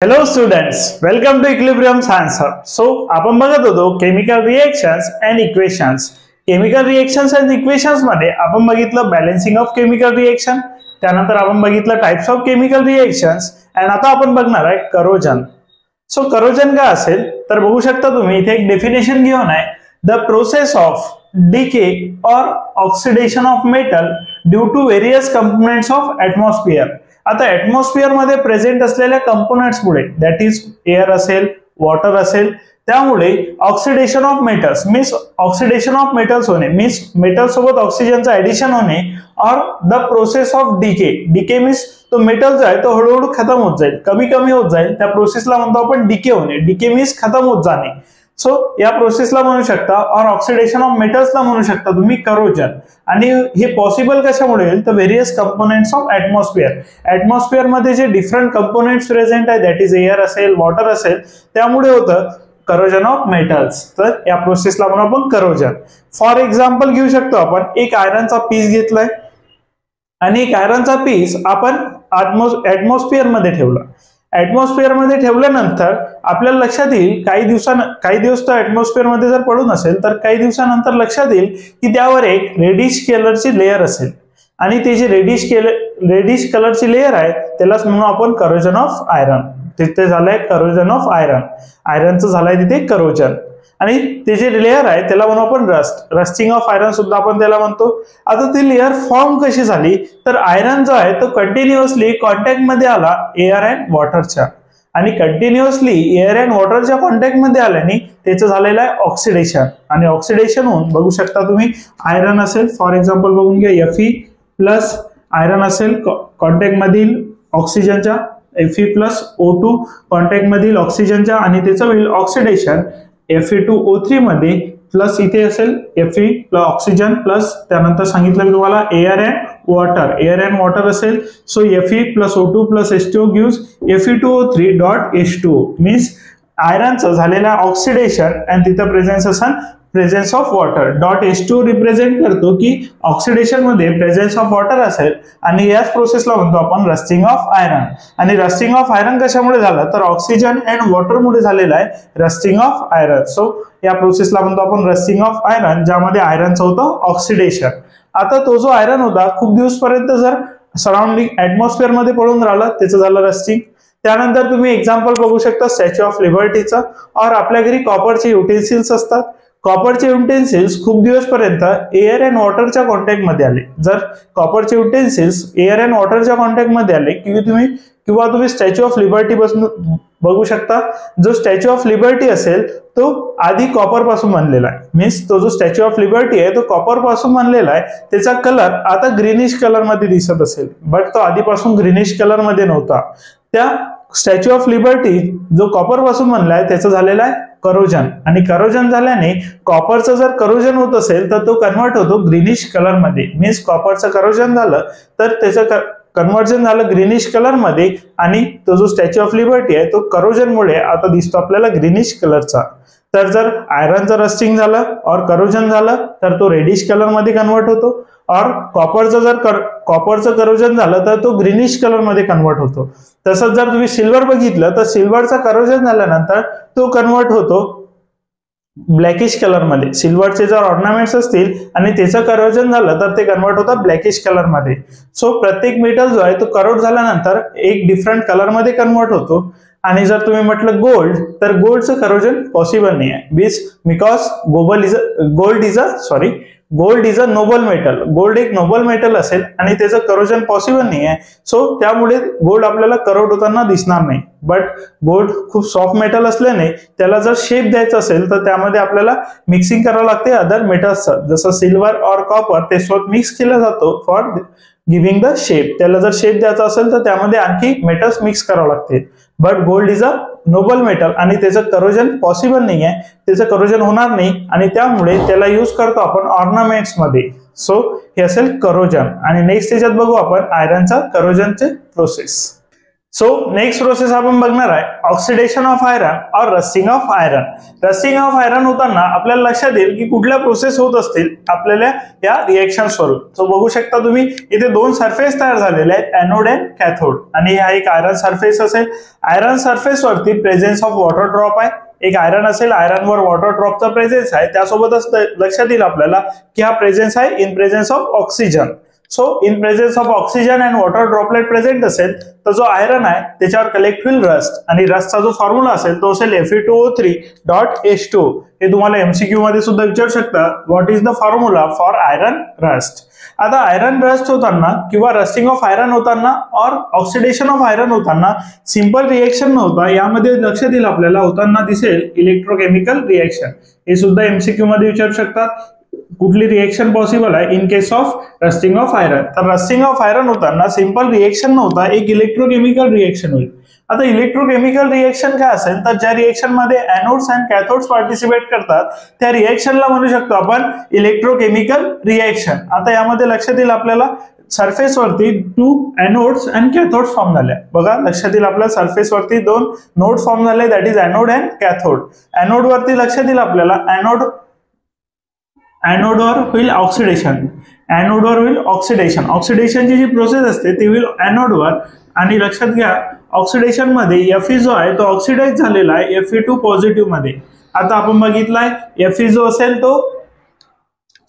Hello students, welcome to Equilibrium Science Hub. So आपण बघत होतो chemical reactions and equations. Chemical reactions and equations मध्ये आपण बघितलं बॅलन्सिंग ऑफ केमिकल रिएक्शन, त्यानंतर आपण बघितलं types of chemical reactions and आता आपण बघणार आहे करोजन. सो करोजन काय असेल तर बघू शकता तुम्ही इथे एक डेफिनेशन घेऊन आहे, the process of decay or oxidation of metal due to various components of atmosphere. आता ऍटमॉस्फिअर मध्ये प्रेझेंट असलेल्या कंपोनेंट्स मुळे, दॅट इज एअर असेल, वॉटर असेल, त्यामुळे oxidation of metals means oxidation of metals होणे मीन्स मेटल सोबत ऑक्सिजनचं ऍडिशन होणे, और the process of decay. Decay means तो मेटल जो आहे तो हळूहळू खतम होत जाईल, कमी कमी होत जाईल, त्या प्रोसेसला म्हणतो आपण डिके होणे. डिके मीन्स खतम होत जाणे. सो या प्रोसेसला म्हणू शकता और ऑक्सिडेशन ऑफ मेटल्सला म्हणू शकता तुम्ही करोजन. आणि हे पॉसिबल कशामुळे होईल तर various components of atmosphere. Atmosphere मध्ये जे डिफरंट कंपोनेंट्स प्रेझेंट आहे, दॅट इज एअर असेल, वॉटर असेल, त्यामुळे होतं करोजन ऑफ मेटल्स. तर या प्रोसेसला म्हणून आपण करोजन. फॉर एक्झाम्पल घेऊ शकतो आपण एक आयरनचा पीस घेतलाय आणि एक आयरनचा पीस आपण ऍटमॉस्फिअर मध्ये ठेवला. ऍटमॉस्फिअर मध्ये ठेवल्यानंतर आपल्याला लक्षात येईल काही दिवस तो ऍटमॉस्फिअर मध्ये जर पडून असेल तर काही दिवसानंतर लक्षात येईल की त्यावर एक रेडिश कलरची लेयर असेल आणि ती जी रेडिश कलरची लेयर आहे त्यालाच म्हणून आपण करोजन ऑफ आयरन. तिथे झालंय करोजन ऑफ आयरन, आयरनचं झालंय तिथे करोजन. आणि ते जे लेयर आहे त्याला म्हणून आपण रस्टिंग ऑफ आयरन सुद्धा आपण त्याला म्हणतो. आता ती लेयर फॉर्म कशी झाली तर आयरन जो आहे तो कंटिन्युअसली कॉन्टॅक्ट मध्ये आला एअर अँड वॉटरच्या, आणि कंटिन्युअसली एअर अँड वॉटरच्या कॉन्टॅक्ट मध्ये आल्याने त्याचं झालेलं आहे ऑक्सिडेशन. आणि ऑक्सिडेशन होऊन बघू शकता तुम्ही आयरन असेल, फॉर एक्झाम्पल बघून घ्या, Fe प्लस आयरन असेल कॉन्टॅक्ट मधील ऑक्सिजनच्या, Fe प्लस O2 कॉन्टॅक्ट मधील ऑक्सिजनच्या, आणि त्याचं होईल ऑक्सिडेशन Fe2O3 मध्ये, प्लस इथे असेल Fe प्लस ऑक्सिजन प्लस त्यानंतर सांगितलं मी तुम्हाला air and water. Air and water असेल so Fe plus O2 plus H2O gives Fe2O3 dot H2O. Means आयरनचं झालेलं ऑक्सिडेशन आणि तिथं प्रेझेन्स असेल presence of water. Dot H2O represent करतो की ऑक्सिडेशन मध्ये प्रेझेन्स ऑफ वॉटर असेल, आणि याच प्रोसेसला म्हणतो आपण रस्टिंग ऑफ आयरन. आणि रस्टिंग ऑफ आयरन कशामुळे झालं तर ऑक्सिजन अँड वॉटरमुळे झालेलं आहे रस्टिंग ऑफ आयरन. सो या प्रोसेसला म्हणतो आपण रस्टिंग ऑफ आयरन, ज्यामध्ये आयरनचं होतं ऑक्सिडेशन. आता तो जो आयरन होता खूप दिवसपर्यंत जर सराउंडिंग ऍटमॉस्फिअर मध्ये पडून राहिला त्याचं झालं रस्टिंग. त्यानंतर तुम्ही एक्झाम्पल बघू शकता स्टॅच्यू ऑफ लिबर्टीचं, और आपल्या घरी कॉपरचे युटेन्सिल्स असतात. कॉपरचे युटेन्सिल्स खूप दिवसपर्यंत एअर अँड वॉटरच्या कॉन्टॅक्ट मध्ये आले. जर कॉपरचे युटेन्सिल्स एअर अँड वॉटरच्या कॉन्टॅक्ट मध्ये आले किंवा तुम्ही स्टॅच्यू ऑफ लिबर्टी पासून बघू शकता, जो स्टॅच्यू ऑफ लिबर्टी असेल तो आधी कॉपर पासून बनलेला आहे. मीन्स तो जो स्टॅच्यू ऑफ लिबर्टी आहे तो कॉपर पासून बनलेला आहे. त्याचा कलर आता ग्रीनिश कलर मध्ये दिसत असेल, बट तो आधीपासून ग्रीनिश कलर मध्ये नव्हता. त्या स्टॅच्यू ऑफ लिबर्टी जो कॉपर पासून बनलाय त्याचं झालेलं आहे करोजन. आणि करोजन झाल्याने कॉपरचं जर करोजन होत असेल तर तो कन्वर्ट होतो ग्रीनिश कलर मध्ये. मीन्स कॉपरचं करोजन झालं तर त्याचं कन्वर्जन झालं ग्रीनिश कलर मध्ये, आणि तो जो स्टॅच्यू ऑफ लिबर्टी आहे तो करोजन मुळे आता दिसतो आपल्याला ग्रीनिश कलरचा. तर जर आयरनचं रस्टिंग झालं और करोजन झालं तर तो रेडिश कलर मध्ये कन्वर्ट होतो, और कॉपरचं करोजन झालं तर तो ग्रीनिश कलर मध्ये कन्वर्ट होतो. तसंच जर तुम्ही सिल्वर बघितलं तर सिल्वरचं करोजन झाल्यानंतर तो कन्वर्ट होतो ब्लॅकिश कलर मध्ये. सिल्वरचे जर ऑर्नामेंट्स असतील आणि त्याचं करोजन झालं तर ते कन्वर्ट होतं ब्लॅकिश कलर मध्ये. सो प्रत्येक मेटल जो आहे तो करोड झाल्यानंतर एक डिफरंट कलर मध्ये कन्वर्ट होतो. आणि जर तुम्ही म्हटलं गोल्ड तर गोल्डचं करोजन पॉसिबल नाही आहे, because gold is a Nobel metal. Gold एक नोबल मेटल असेल आणि त्याचं करोजन पॉसिबल नाही आहे. सो त्यामुळे गोल्ड आपल्याला करोड होताना दिसणार नाही. बट गोल्ड खूप सॉफ्ट मेटल असल्याने त्याला जर शेप द्यायचा असेल तर त्यामध्ये आपल्याला मिक्सिंग करावं लागते अदर मेटल्सचं, जसं सिल्वर और कॉपर ते स्वतः मिक्स केला जातो फॉर गिव्हिंग द शेप. त्याला जर शेप द्यायचा असेल तर त्यामध्ये आणखी मेटल्स मिक्स करावं लागते. But gold is a Nobel metal आणि त्याचं करोजन पॉसिबल नाही आहे, त्याचं करोजन होणार नाही, आणि त्यामुळे त्याला यूज करतो आपण ऑर्नामेंट्स मध्ये. सो हे असेल करोजन. आणि नेक्स्ट त्याच्यात बघू आपण आयरनचा करोजनचे प्रोसेस. सो नेक्स्ट प्रोसेस आपण बघणार आहे ऑक्सिडेशन ऑफ आयरन और rusting of iron. Rusting of iron होताना आपल्याला लक्षात येईल की कुठल्या प्रोसेस होत असतील आपल्याला या रिएक्शन्स वरून. सो बघू शकता तुम्ही इथे दोन सरफेस तयार झालेले आहेत, एनोड अँड कॅथोड, आणि हा एक आयरन सरफेस असेल. आयरन सरफेस वरती प्रेझेन्स ऑफ वॉटर ड्रॉप आहे. एक आयरन असेल, आयरनवर वॉटर ड्रॉपचा प्रेझेन्स आहे, त्यासोबतच लक्षात येईल आपल्याला की हा प्रेझेन्स आहे in presence of oxygen. So in presence of oxygen and water droplet present असेल तर जो आयरन आहे त्याच्यावर कलेक्ट होईल रस्ट, आणि रस्टचा जो फॉर्म्युला असेल तो असेल Fe2O3.H2. हे तुम्हाला एमसीक्यू मध्ये सुद्धा विचारू शकता, what is the formula for iron rust. आता आयरन रस्ट होताना किंवा रस्टिंग ऑफ आयरन होताना और ऑक्सिडेशन ऑफ आयरन होताना सिंपल रिएक्शन नव्हता, यामध्ये लक्षात येईल आपल्याला होताना दिसेल इलेक्ट्रोकेमिकल रिएक्शन. हे सुद्धा एमसीक्यू मध्ये विचारू शकतात, कुठली रिएक्शन पॉसिबल आहे in case of rusting of iron. तर रस्टिंग ऑफ आयरन होताना सिंपल रिएक्शन नव्हता, एक इलेक्ट्रोकेमिकल रिएक्शन होईल. आता इलेक्ट्रोकेमिकल रिएक्शन काय असेल तर ज्या रिएक्शन मध्ये एनोड्स अँड कॅथोड्स पार्टिसिपेट करतात त्या रिएक्शनला म्हणू शकतो आपण इलेक्ट्रोकेमिकल रिएक्शन. आता यामध्ये लक्षात येईल आपल्याला सरफेस वरती 2 एनोड्स अँड कॅथोड्स फॉर्म झाले. बघा लक्षात येईल आपल्याला सरफेस वरती 2 नोड फॉर्म झाले, that is anode and cathode. Anode वरती लक्षात येईल आपल्याला एनोडवर होईल ऑक्सिडेशन. एनोडवर होईल ऑक्सिडेशन. ऑक्सिडेशनची जी प्रोसेस असते ती होईल एनोडवर, आणि लक्षात घ्या ऑक्सिडेशन मध्ये Fe जो आहे तो ऑक्सिडाइज झालेला आहे Fe2 पॉझिटिव्ह मध्ये. आता आपण बघितलाय Fe जो असेल तो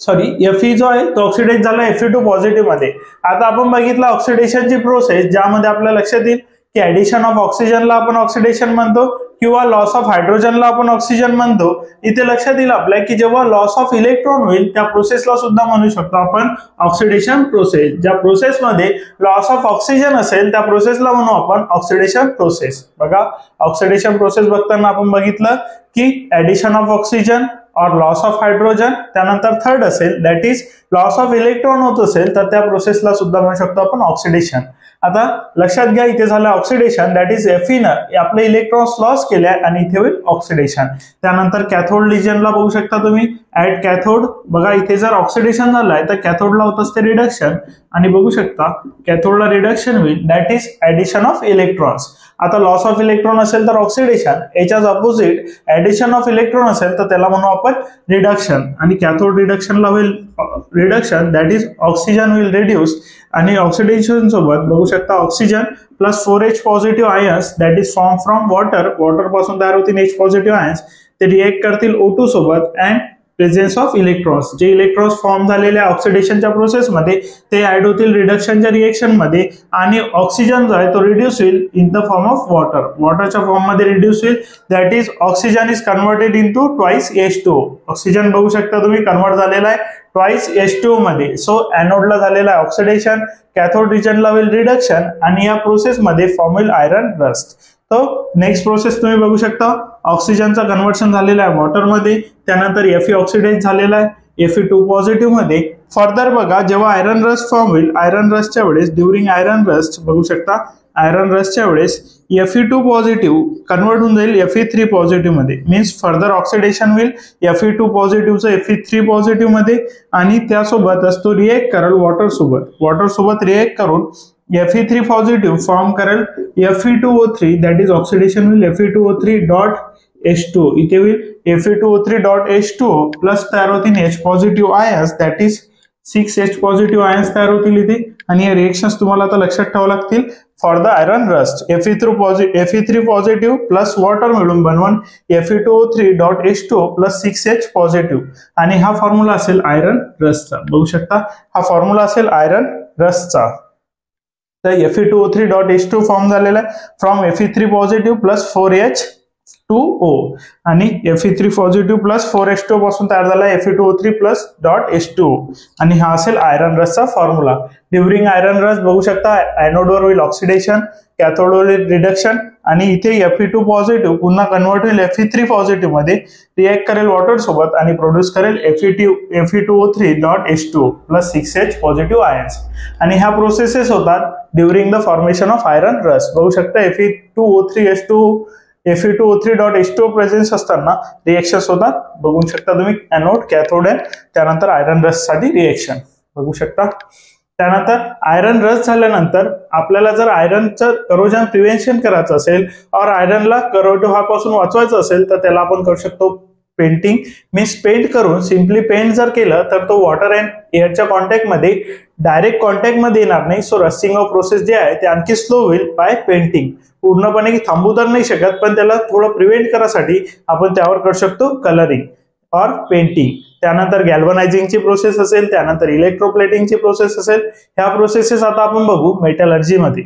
Fe जो आहे तो ऑक्सिडाइज झाला Fe2 पॉझिटिव्ह मध्ये. आता आपण बघितलं ऑक्सिडेशनची प्रोसेस ज्यामध्ये आपल्याला लक्षात येईल की ऍडिशन ऑफ ऑक्सिजनला आपण ऑक्सिडेशन म्हणतो किंवा लॉस ऑफ हायड्रोजनला आपण ऑक्सिजन म्हणतो. इथे लक्षात येईल आपल्या की जेव्हा लॉस ऑफ इलेक्ट्रॉन होईल त्या प्रोसेसला सुद्धा म्हणू शकतो आपण ऑक्सिडेशन प्रोसेस. ज्या प्रोसेसमध्ये लॉस ऑफ ऑक्सिजन असेल त्या प्रोसेसला म्हणू आपण ऑक्सिडेशन प्रोसेस. बघा ऑक्सिडेशन प्रोसेस बघताना आपण बघितलं की ऍडिशन ऑफ ऑक्सिजन और लॉस ऑफ हायड्रोजन, त्यानंतर थर्ड असेल that is loss of electron होत असेल तर त्या प्रोसेसला सुद्धा म्हणू शकतो आपण ऑक्सिडेशन. आता लक्षात घ्या इथे झालं ऑक्सिडेशन, दॅट इज Fe आपले इलेक्ट्रॉन्स लॉस केले आणि इथे होईल ऑक्सिडेशन. त्यानंतर कॅथोड रिजनला बघू शकता तुम्ही ऍट कॅथोड. बघा इथे जर ऑक्सिडेशन झालंय तर कॅथोडला होत असते रिडक्शन, आणि बघू शकता कॅथोडला रिडक्शन होईल that is addition of electrons. आता लॉस ऑफ इलेक्ट्रॉन असेल तर ऑक्सिडेशन, याच्याच ऑपोजिट ऍडिशन ऑफ इलेक्ट्रॉन असेल तर त्याला म्हणू आपण रिडक्शन, आणि कॅथोड रिडक्शनला होईल reduction that is oxygen will reduce, आणि ऑक्सिडेशन सोबत बघू शकता oxygen plus 4H positive ions that is form from water पासून तयार होतील H पॉझिटिव्ह आयन्स, ते रिएक्ट करतील O2 सोबत अँड प्रेझेन्स ऑफ इलेक्ट्रॉन्स. जे इलेक्ट्रॉन्स फॉर्म झालेल्या ऑक्सिडेशनच्या प्रोसेसमध्ये ते ऍड होतील रिडक्शनच्या रिएक्शन मध्ये, आणि ऑक्सिजन जो आहे तो रिड्यूस होईल इन द फॉर्म ऑफ वॉटरच्या फॉर्म मध्ये रिड्यूस होईल, that is oxygen is converted into twice H2O. Oxygen बघू शकता तुम्ही कन्वर्ट झालेला आहे ट्वाइस H2O मध्ये. सो एनोडला झालेला आहे ऑक्सिडेशन, कॅथोड रिजनला होईल रिडक्शन, आणि या प्रोसेसमध्ये फॉर्म होईल आयरन रस्ट. तो नेक्स्ट प्रोसेस तुम्ही बघू शकता ऑक्सिजनचा कन्व्हर्शन झालेला आहे वॉटरमध्ये, त्यानंतर Fe ऑक्सिडाइज झालेला आहे Fe2 पॉझिटिव्ह मध्ये. फर्दर बघा जेव्हा आयरन रस्ट फॉर्म होईल, आयरन रस्टच्या वेळेस ड्युरिंग आयरन रस्ट बघू शकता आयरन रस्टच्या वेळेस Fe2 पॉझिटिव्ह कन्वर्ट होऊन जाईल Fe3 पॉझिटिव्ह मध्ये. मीन्स फर्दर ऑक्सिडेशन होईल Fe2 पॉझिटिव्हचं Fe3 पॉझिटिव्ह मध्ये, आणि त्यासोबतच तो रिएक्ट करेल वॉटर सोबत रिएक्ट करून Fe3 पॉझिटिव्ह फॉर्म करेल Fe2O3 दॅट इज ऑक्सिडेशन होईल Fe2O3.H2O. इथे होईल Fe2O3.H2O प्लस तयार होतील H positive ions that is 6H positive ions तयार होतील इथे, आणि हे रिएक्शन्स तुम्हाला आता लक्षात ठेवावं लागतील for the iron rust. Fe3 positive plus water मिळून बनवून Fe2O3.H2O प्लस 6H पॉझिटिव्ह, आणि हा फॉर्म्युला असेल आयरन रस्टचा. बघू शकता हा फॉर्म्युला असेल आयरन रस्टचा. तर Fe2O3.H2 फॉर्म झालेला आहे from Fe3 positive plus 4H2O, आणि Fe3 पॉझिटिव्ह प्लस 4H2O पासून तयार झाला Fe2O3 प्लस .H2O, आणि हा असेल आयरन रस्टचा फॉर्म्युला. ड्युरिंग आयरन रस्ट बघू शकता एनोडवर होईल ऑक्सिडेशन, कॅथोडवर होईल रिडक्शन, आणि इथे Fe2 पॉझिटिव्ह पुन्हा कन्वर्ट होईल Fe3 पॉझिटिव्ह मध्ये, रिएक्ट करेल वॉटर सोबत आणि प्रोड्यूस करेल Fe2O3.H2O plus 6H positive ions, आणि ह्या प्रोसेसेस होतात during the formation of iron rust. बघू शकता Fe2O3.H2O प्रेझेन्स असताना रिएक्शन्स होतात. बघू शकता तुम्ही एनोड, कॅथोड, त्यानंतर आयरन रस्ट साठी रिएक्शन बघू शकता. त्यानंतर आयरन रस्ट झाल्यानंतर आपल्याला जर आयरनचं करोजन प्रिव्हेन्शन करायचं असेल और आयरनला करोजनपासून वाचवायचं असेल तर त्याला आपण करू शकतो पेंटिंग, मीन्स पेंट करून सिम्पली पेंट जर केलं तर तो वॉटर अँड एअरच्या कॉन्टॅक्टमध्ये डायरेक्ट कॉन्टॅक्टमध्ये येणार नाही. सो रस्टिंग ऑफ प्रोसेस जे आहे ते आणखी स्लो होईल बाय पेंटिंग. पूर्णपणे थांबू तर नाही शकत, पण त्याला थोडं प्रिव्हेंट करायसाठी आपण त्यावर करू शकतो कलरिंग और पेंटिंग. त्यानंतर गॅल्वनायझिंगची प्रोसेस असेल, त्यानंतर इलेक्ट्रोप्लेटिंगची प्रोसेस असेल. ह्या प्रोसेसेस आता आपण बघू मेटलर्जी मध्ये.